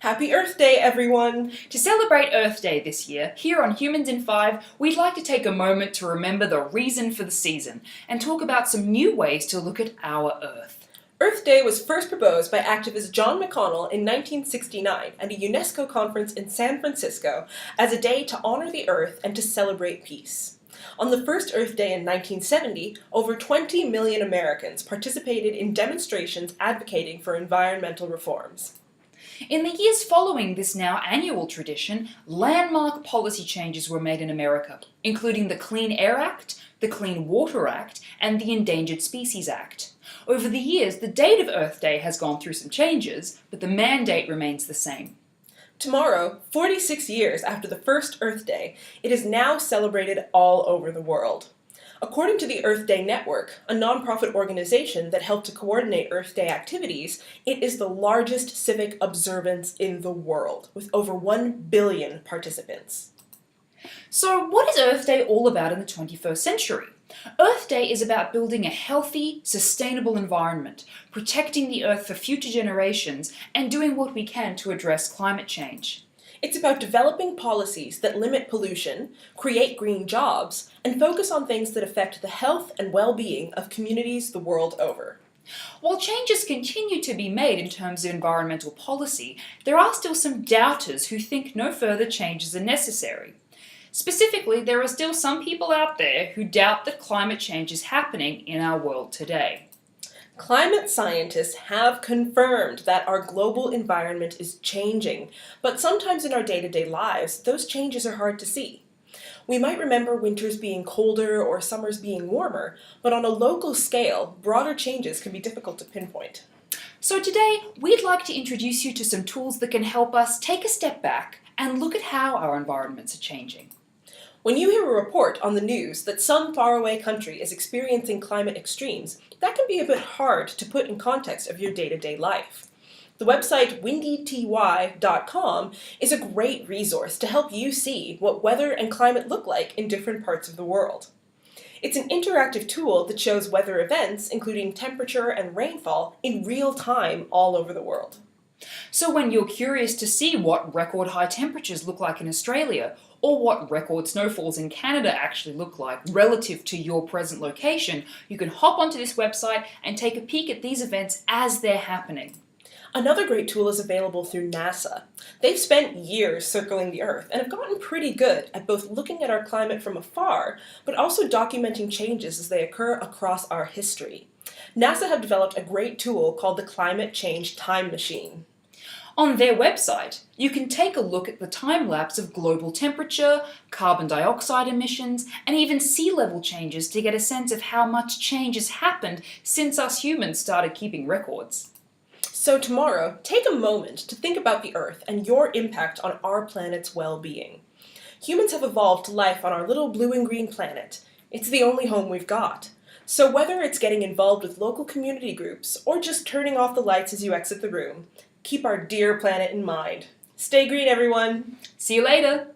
Happy Earth Day, everyone! To celebrate Earth Day this year, here on Humans in 5, we'd like to take a moment to remember the reason for the season and talk about some new ways to look at our Earth. Earth Day was first proposed by activist John McConnell in 1969 at a UNESCO conference in San Francisco as a day to honor the Earth and to celebrate peace. On the first Earth Day in 1970, over 20 million Americans participated in demonstrations advocating for environmental reforms. In the years following this now annual tradition, landmark policy changes were made in America, including the Clean Air Act, the Clean Water Act, and the Endangered Species Act. Over the years, the date of Earth Day has gone through some changes, but the mandate remains the same. Tomorrow, 46 years after the first Earth Day, it is now celebrated all over the world. According to the Earth Day Network, a nonprofit organization that helped to coordinate Earth Day activities, it is the largest civic observance in the world, with over 1 billion participants. So what is Earth Day all about in the 21st century? Earth Day is about building a healthy, sustainable environment, protecting the Earth for future generations, and doing what we can to address climate change. It's about developing policies that limit pollution, create green jobs, and focus on things that affect the health and well-being of communities the world over. While changes continue to be made in terms of environmental policy, there are still some doubters who think no further changes are necessary. Specifically, there are still some people out there who doubt that climate change is happening in our world today. Climate scientists have confirmed that our global environment is changing, but sometimes in our day-to-day lives, those changes are hard to see. We might remember winters being colder or summers being warmer, but on a local scale, broader changes can be difficult to pinpoint. So today, we'd like to introduce you to some tools that can help us take a step back and look at how our environments are changing. When you hear a report on the news that some faraway country is experiencing climate extremes, that can be a bit hard to put in context of your day-to-day life. The website windyty.com is a great resource to help you see what weather and climate look like in different parts of the world. It's an interactive tool that shows weather events, including temperature and rainfall, in real time all over the world. So when you're curious to see what record high temperatures look like in Australia, or what record snowfalls in Canada actually look like relative to your present location, you can hop onto this website and take a peek at these events as they're happening. Another great tool is available through NASA. They've spent years circling the Earth and have gotten pretty good at both looking at our climate from afar, but also documenting changes as they occur across our history. NASA have developed a great tool called the Climate Change Time Machine. On their website, you can take a look at the time-lapse of global temperature, carbon dioxide emissions, and even sea level changes to get a sense of how much change has happened since us humans started keeping records. So tomorrow, take a moment to think about the Earth and your impact on our planet's well-being. Humans have evolved life on our little blue and green planet. It's the only home we've got. So whether it's getting involved with local community groups or just turning off the lights as you exit the room, keep our dear planet in mind. Stay green, everyone! See you later!